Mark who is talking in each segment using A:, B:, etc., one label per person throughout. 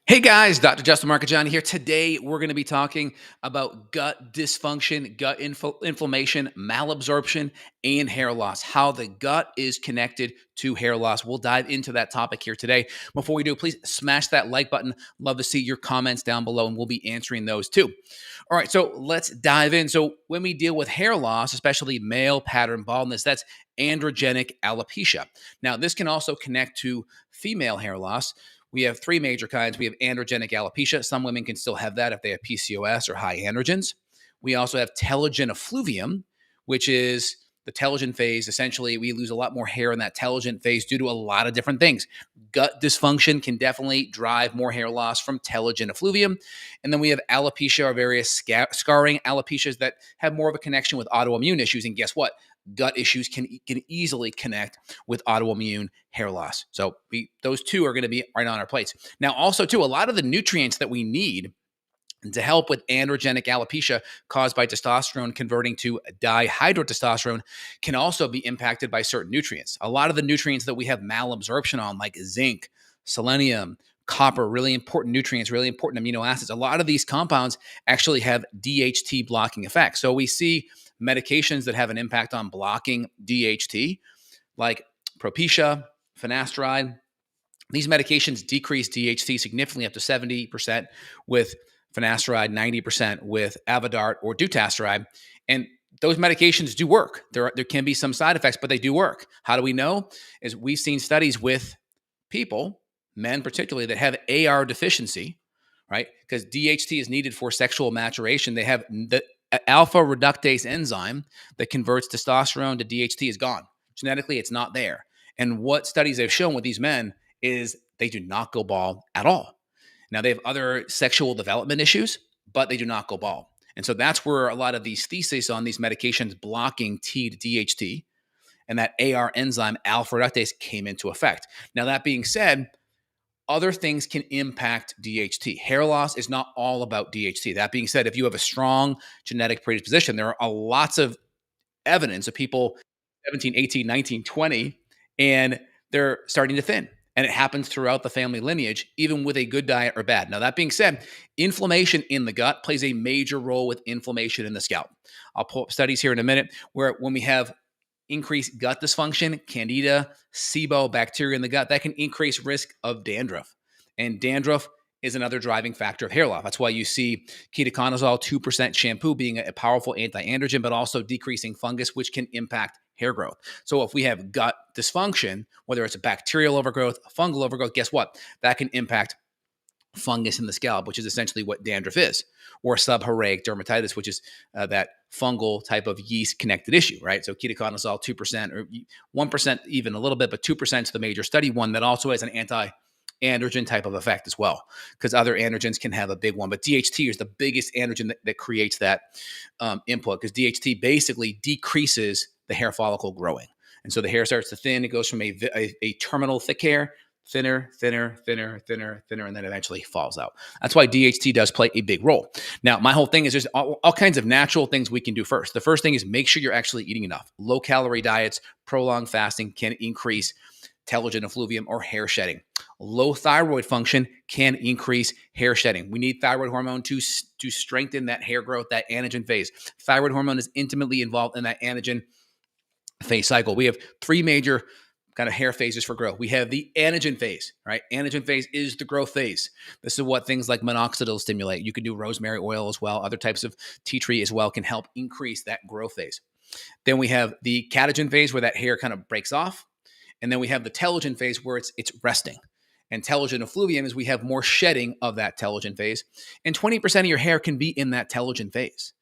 A: Hey guys, Dr. Justin Marcajon here. Today we're going to be talking about gut dysfunction, gut inflammation, malabsorption, and hair loss. How the gut is connected to hair loss. We'll dive into that topic here today. Before we do, please smash that like button. Love to see your comments down below, and we'll be answering those too. All right, so let's dive in. So when we deal with hair loss, especially male pattern baldness, that's androgenic alopecia. Now, this can also connect to female hair loss. We have three major kinds. We have androgenic alopecia. Some women can still have that if they have PCOS or high androgens. We also have telogen effluvium, which is the telogen phase. Essentially, we lose a lot more hair in that telogen phase due to a lot of different things. Gut dysfunction can definitely drive more hair loss from telogen effluvium. And then we have alopecia or various scarring alopecias that have more of a connection with autoimmune issues. And guess what? Gut issues can easily connect with autoimmune hair loss. So those two are going to be right on our plates. Now, also too, a lot of the nutrients that we need to help with androgenic alopecia caused by testosterone converting to dihydrotestosterone can also be impacted by certain nutrients. A lot of the nutrients that we have malabsorption on, like zinc, selenium, copper, really important nutrients, really important amino acids. A lot of these compounds actually have DHT blocking effects. So we see medications that have an impact on blocking DHT, like Propecia, finasteride. These medications decrease DHT significantly up to 70% with finasteride, 90% with Avodart or dutasteride. And those medications do work. There can be some side effects, but they do work. How do we know? Is we've seen studies with people, men particularly, that have AR deficiency, right? Because DHT is needed for sexual maturation. They have the alpha reductase enzyme that converts testosterone to DHT is gone. Genetically, it's not there. And what studies have shown with these men is they do not go bald at all. Now, they have other sexual development issues, but they do not go bald. And so that's where a lot of these theses on these medications blocking T to DHT and that AR enzyme alpha reductase came into effect. Now, that being said, other things can impact DHT. Hair loss is not all about DHT. That being said, if you have a strong genetic predisposition, there are lots of evidence of people 17, 18, 19, 20, and they're starting to thin. And it happens throughout the family lineage, even with a good diet or bad. Now, that being said, inflammation in the gut plays a major role with inflammation in the scalp. I'll pull up studies here in a minute where when we have increased gut dysfunction, candida, SIBO, bacteria in the gut, that can increase risk of dandruff. And dandruff is another driving factor of hair loss. That's why you see ketoconazole 2% shampoo being a powerful anti-androgen, but also decreasing fungus, which can impact hair growth. So if we have gut dysfunction, whether it's a bacterial overgrowth, a fungal overgrowth, guess what? That can impact fungus in the scalp, which is essentially what dandruff is, or seborrheic dermatitis, which is that fungal type of yeast connected issue, right? So ketoconazole 2% or 1%, even a little bit, but 2% is the major study one that also has an anti-androgen type of effect as well, because other androgens can have a big one. But DHT is the biggest androgen that creates that input, because DHT basically decreases the hair follicle growing. And so the hair starts to thin. It goes from a terminal thick hair, thinner, thinner, thinner, thinner, thinner, and then eventually falls out. That's why DHT does play a big role. Now, my whole thing is there's all kinds of natural things we can do first. The first thing is make sure you're actually eating enough. Low-calorie diets, prolonged fasting can increase telogen effluvium or hair shedding. Low thyroid function can increase hair shedding. We need thyroid hormone to strengthen that hair growth, that anagen phase. Thyroid hormone is intimately involved in that anagen phase cycle. We have three major kind of hair phases for growth. We have the anagen phase, right? Anagen phase is the growth phase. This is what things like minoxidil stimulate. You can do rosemary oil as well. Other types of tea tree as well can help increase that growth phase. Then we have the catagen phase where that hair kind of breaks off. And then we have the telogen phase where it's resting. And telogen effluvium is we have more shedding of that telogen phase. And 20% of your hair can be in that telogen phase.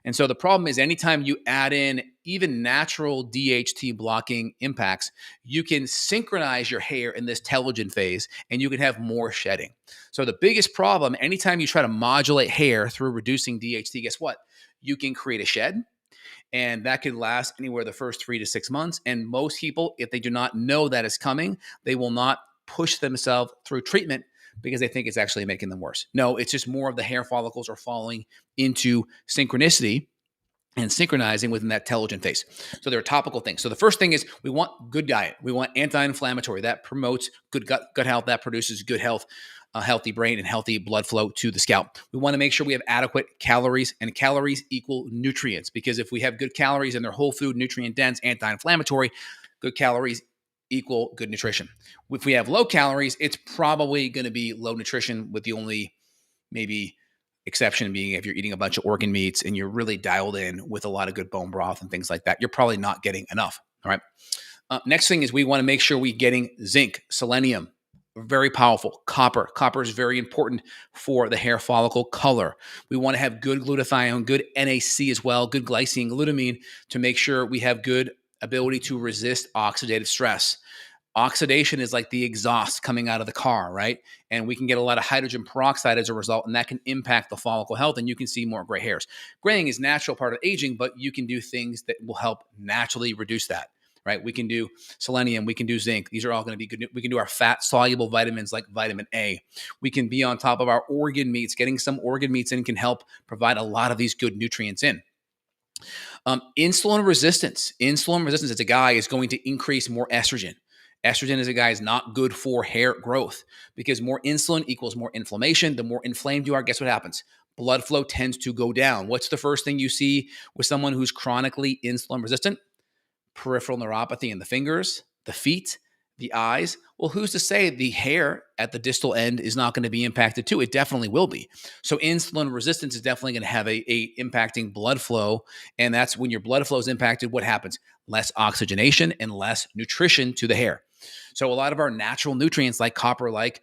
A: And so the problem is anytime you add in even natural DHT blocking impacts, you can synchronize your hair in this telogen phase and you can have more shedding. So the biggest problem, anytime you try to modulate hair through reducing DHT, guess what? You can create a shed. And that could last anywhere the first 3 to 6 months. And most people, if they do not know that is coming, they will not push themselves through treatment because they think it's actually making them worse. No, it's just more of the hair follicles are falling into synchronicity and synchronizing within that telogen phase. So there are topical things. So the first thing is we want good diet. We want anti-inflammatory. That promotes good gut health. That produces good health a healthy brain and healthy blood flow to the scalp. We want to make sure we have adequate calories, and calories equal nutrients, because if we have good calories and they're whole food, nutrient dense, anti-inflammatory, good calories equal good nutrition. If we have low calories, it's probably going to be low nutrition, with the only maybe exception being if you're eating a bunch of organ meats and you're really dialed in with a lot of good bone broth and things like that, you're probably not getting enough. All right. Next thing is we want to make sure we're getting zinc, selenium, very powerful. Copper. Copper is very important for the hair follicle color. We want to have good glutathione, good NAC as well, good glycine, glutamine, to make sure we have good ability to resist oxidative stress. Oxidation is like the exhaust coming out of the car, right? And we can get a lot of hydrogen peroxide as a result, and that can impact the follicle health, and you can see more gray hairs. Graying is a natural part of aging, but you can do things that will help naturally reduce that, right? We can do selenium, we can do zinc. These are all going to be good. We can do our fat-soluble vitamins like vitamin A. We can be on top of our organ meats. Getting some organ meats in can help provide a lot of these good nutrients in. Insulin resistance. Insulin resistance as a guy is going to increase more estrogen. Estrogen as a guy is not good for hair growth, because more insulin equals more inflammation. The more inflamed you are, guess what happens? Blood flow tends to go down. What's the first thing you see with someone who's chronically insulin resistant? Peripheral neuropathy in the fingers, the feet, the eyes. Well, who's to say the hair at the distal end is not going to be impacted too? It definitely will be. So insulin resistance is definitely going to have a impacting blood flow. And that's when your blood flow is impacted, what happens? Less oxygenation and less nutrition to the hair. So a lot of our natural nutrients like copper, like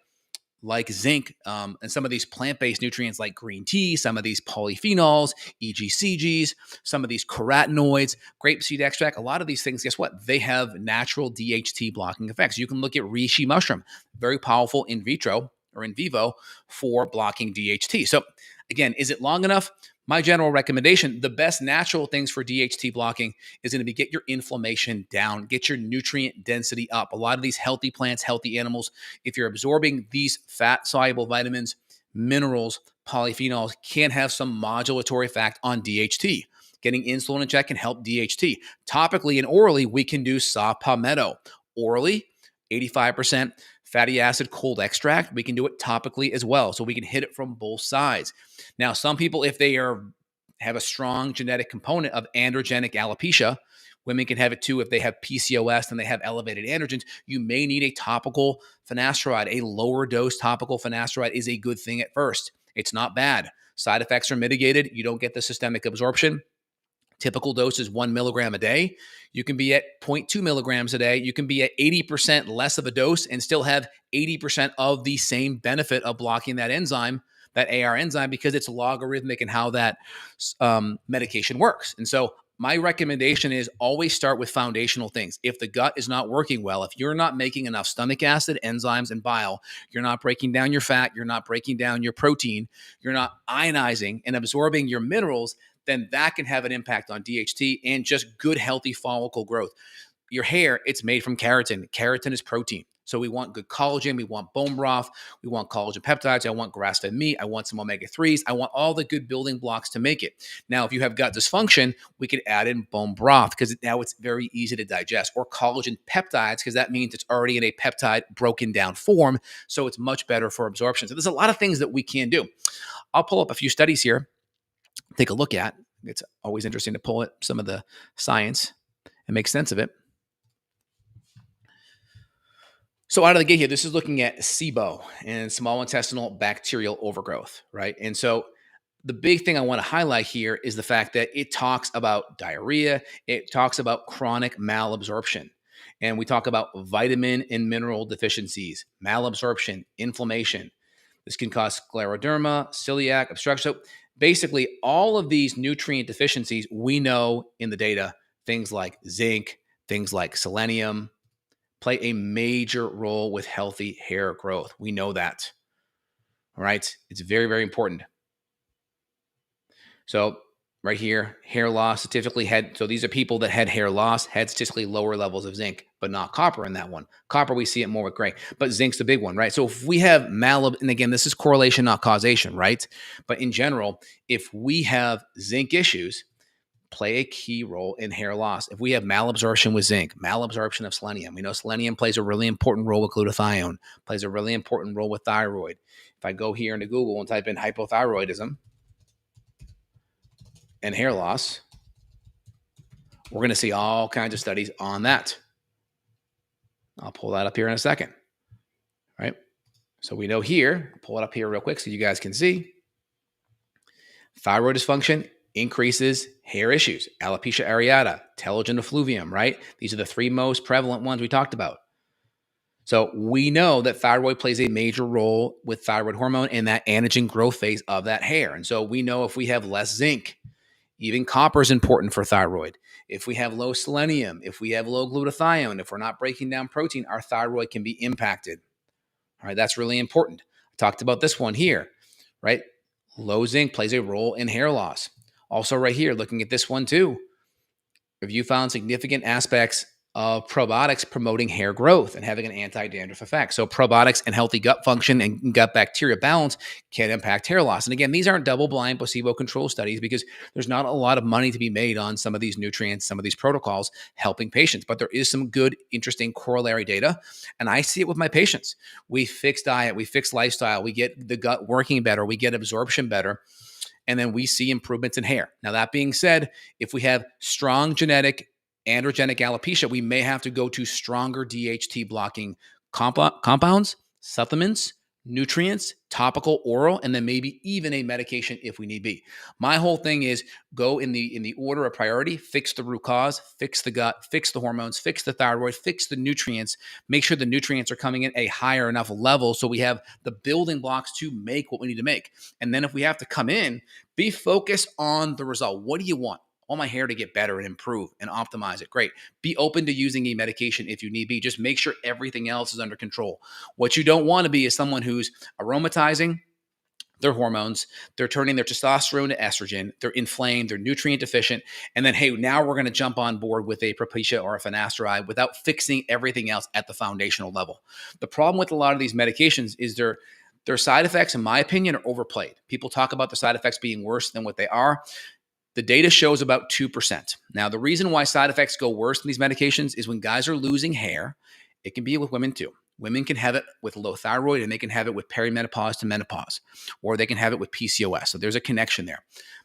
A: zinc, and some of these plant-based nutrients like green tea, some of these polyphenols, EGCGs, some of these carotenoids, grapeseed extract, a lot of these things, guess what? They have natural DHT blocking effects. You can look at reishi mushroom, very powerful in vitro or in vivo for blocking DHT. So again, is it long enough? My general recommendation, the best natural things for DHT blocking is going to be get your inflammation down, get your nutrient density up. A lot of these healthy plants, healthy animals, if you're absorbing these fat-soluble vitamins, minerals, polyphenols, can have some modulatory effect on DHT. Getting insulin in check can help DHT. Topically and orally, we can do saw palmetto. Orally, 85% fatty acid cold extract. We can do it topically as well. So we can hit it from both sides. Now, some people, if they have a strong genetic component of androgenic alopecia, women can have it too if they have PCOS and they have elevated androgens. You may need a topical finasteride. A lower dose topical finasteride is a good thing at first. It's not bad. Side effects are mitigated. You don't get the systemic absorption. Typical dose is 1 milligram a day. You can be at 0.2 milligrams a day. You can be at 80% less of a dose and still have 80% of the same benefit of blocking that enzyme, that AR enzyme, because it's logarithmic in how that medication works. And so my recommendation is always start with foundational things. If the gut is not working well, if you're not making enough stomach acid, enzymes, and bile, you're not breaking down your fat, you're not breaking down your protein, you're not ionizing and absorbing your minerals, then that can have an impact on DHT and just good, healthy follicle growth. Your hair, it's made from keratin. Keratin is protein. So we want good collagen. We want bone broth. We want collagen peptides. I want grass-fed meat. I want some omega-3s. I want all the good building blocks to make it. Now, if you have gut dysfunction, we could add in bone broth because now it's very easy to digest, or collagen peptides because that means it's already in a peptide broken down form. So it's much better for absorption. So there's a lot of things that we can do. I'll pull up a few studies here, take a look at. It's always interesting to pull at some of the science and make sense of it. So out of the gate here, this is looking at SIBO and small intestinal bacterial overgrowth, right? And so the big thing I want to highlight here is the fact that it talks about diarrhea. It talks about chronic malabsorption. And we talk about vitamin and mineral deficiencies, malabsorption, inflammation. This can cause scleroderma, celiac, obstruction. So basically, all of these nutrient deficiencies, we know in the data, things like zinc, things like selenium, play a major role with healthy hair growth. We know that. All right. It's very, very important. So right here, hair loss statistically had, so these are people that had hair loss, had statistically lower levels of zinc, but not copper in that one. Copper, we see it more with gray, but zinc's the big one, right? So if we have and again, this is correlation, not causation, right? But in general, if we have zinc issues, play a key role in hair loss. If we have malabsorption with zinc, malabsorption of selenium, we know selenium plays a really important role with glutathione, plays a really important role with thyroid. If I go here into Google and type in hypothyroidism and hair loss, we're going to see all kinds of studies on that. I'll pull that up here in a second, right? So we know here, pull it up here real quick so you guys can see. Thyroid dysfunction increases hair issues, alopecia areata, telogen effluvium, right? These are the three most prevalent ones we talked about. So we know that thyroid plays a major role with thyroid hormone in that anagen growth phase of that hair. And so we know if we have less zinc, even copper is important for thyroid. If we have low selenium, if we have low glutathione, if we're not breaking down protein, our thyroid can be impacted. All right, that's really important. I talked about this one here, right? Low zinc plays a role in hair loss. Also right here, looking at this one too. Have you found significant aspects of probiotics promoting hair growth and having an anti-dandruff effect? So probiotics and healthy gut function and gut bacteria balance can impact hair loss. And again, these aren't double-blind placebo-controlled studies because there's not a lot of money to be made on some of these nutrients, some of these protocols helping patients. But there is some good, interesting corollary data. And I see it with my patients. We fix diet, we fix lifestyle, we get the gut working better, we get absorption better, and then we see improvements in hair. Now, that being said, if we have strong genetic androgenic alopecia, we may have to go to stronger DHT blocking compounds, supplements, nutrients, topical, oral, and then maybe even a medication if we need be. My whole thing is go in the order of priority, fix the root cause, fix the gut, fix the hormones, fix the thyroid, fix the nutrients, make sure the nutrients are coming in a higher enough level so we have the building blocks to make what we need to make. And then if we have to come in, be focused on the result. What do you want? I want my hair to get better and improve and optimize it. Great. Be open to using a medication if you need be. Just make sure everything else is under control. What you don't want to be is someone who's aromatizing their hormones, they're turning their testosterone to estrogen, they're inflamed, they're nutrient deficient, and then, hey, now we're going to jump on board with a Propecia or a finasteride without fixing everything else at the foundational level. The problem with a lot of these medications is their side effects, in my opinion, are overplayed. People talk about the side effects being worse than what they are. The data shows about 2%. Now, the reason why side effects go worse in these medications is when guys are losing hair. It can be with women too. Women can have it with low thyroid and they can have it with perimenopause to menopause, or they can have it with PCOS. So there's a connection there.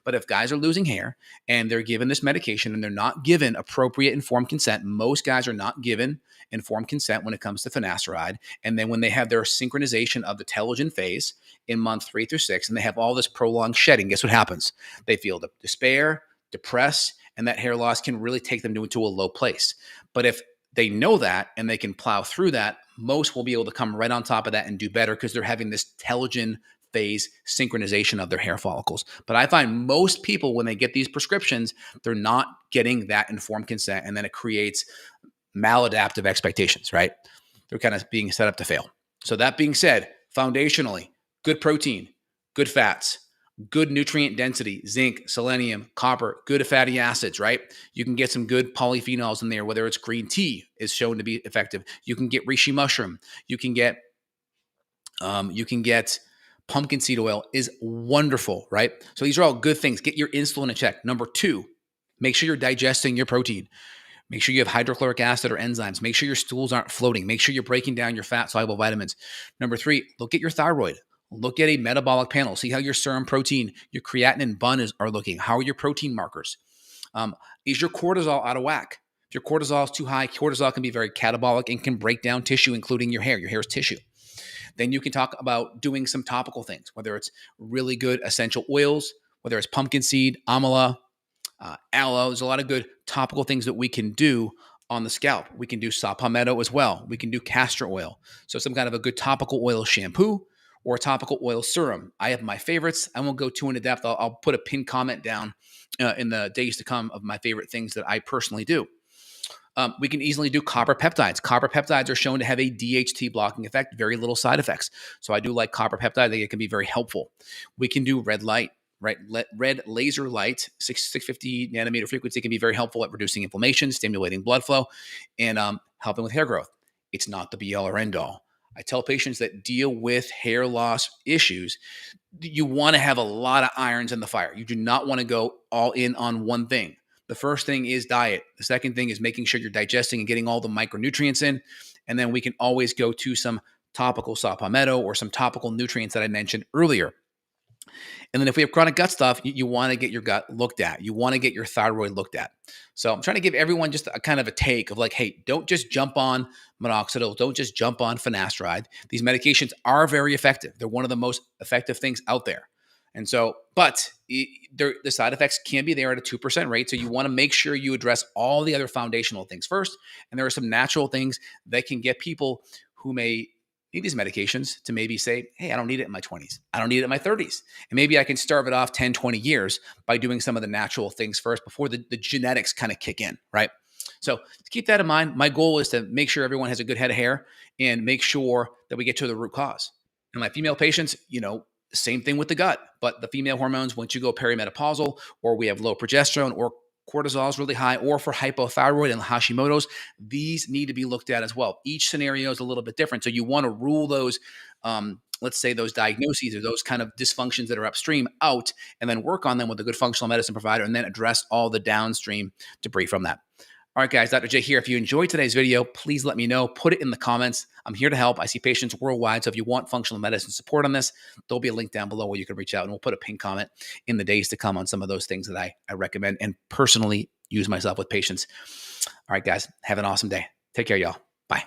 A: But if guys are losing hair and they're given this medication and they're not given appropriate informed consent, most guys are not given informed consent when it comes to finasteride. And then when they have their synchronization of the telogen phase in month 3 through 6, and they have all this prolonged shedding, guess what happens? They feel despair, depressed, and that hair loss can really take them into a low place. But if they know that and they can plow through that, most will be able to come right on top of that and do better because they're having this telogen phase synchronization of their hair follicles. But I find most people, when they get these prescriptions, they're not getting that informed consent, and then it creates maladaptive expectations, right? They're kind of being set up to fail. So that being said, foundationally, good protein, good fats, good nutrient density, zinc, selenium, copper, good fatty acids, right? You can get some good polyphenols in there, whether it's green tea is shown to be effective. You can get reishi mushroom. You can get pumpkin seed oil is wonderful, right? So these are all good things. Get your insulin in check. Number 2, make sure you're digesting your protein. Make sure you have hydrochloric acid or enzymes. Make sure your stools aren't floating. Make sure you're breaking down your fat-soluble vitamins. Number 3, look at your thyroid. Look at a metabolic panel. See how your serum protein, your creatinine bun are looking. How are your protein markers? Is your cortisol out of whack? If your cortisol is too high, cortisol can be very catabolic and can break down tissue, including your hair. Your hair is tissue. Then you can talk about doing some topical things, whether it's really good essential oils, whether it's pumpkin seed, amala, aloe. There's a lot of good topical things that we can do on the scalp. We can do saw palmetto as well. We can do castor oil. So some kind of a good topical oil shampoo or a topical oil serum. I have my favorites. I won't go too into depth. I'll put a pinned comment down in the days to come of my favorite things that I personally do. We can easily do copper peptides. Copper peptides are shown to have a DHT blocking effect, very little side effects. So I do like copper peptide. I think it can be very helpful. We can do red light, right? Red laser light, 650 nanometer frequency can be very helpful at reducing inflammation, stimulating blood flow, and helping with hair growth. It's not the be all or end all. I tell patients that deal with hair loss issues, you want to have a lot of irons in the fire. You do not want to go all in on one thing. The first thing is diet. The second thing is making sure you're digesting and getting all the micronutrients in. And then we can always go to some topical saw palmetto or some topical nutrients that I mentioned earlier. And then if we have chronic gut stuff, you want to get your gut looked at. You want to get your thyroid looked at. So I'm trying to give everyone just a kind of a take of like, hey, don't just jump on minoxidil. Don't just jump on finasteride. These medications are very effective. They're one of the most effective things out there. And so, but the side effects can be there at a 2% rate. So you want to make sure you address all the other foundational things first. And there are some natural things that can get people who may need these medications to maybe say, hey, I don't need it in my 20s. I don't need it in my 30s. And maybe I can starve it off 10, 20 years by doing some of the natural things first before the genetics kind of kick in, right? So to keep that in mind, my goal is to make sure everyone has a good head of hair and make sure that we get to the root cause. And my female patients, same thing with the gut, but the female hormones, once you go perimenopausal or we have low progesterone or cortisol is really high, or for hypothyroid and Hashimoto's, these need to be looked at as well. Each scenario is a little bit different. So you want to rule those, let's say those diagnoses or those kind of dysfunctions that are upstream out, and then work on them with a good functional medicine provider, and then address all the downstream debris from that. All right, guys, Dr. J here. If you enjoyed today's video, please let me know. Put it in the comments. I'm here to help. I see patients worldwide. So if you want functional medicine support on this, there'll be a link down below where you can reach out, and we'll put a pinned comment in the days to come on some of those things that I recommend and personally use myself with patients. All right, guys, have an awesome day. Take care, y'all. Bye.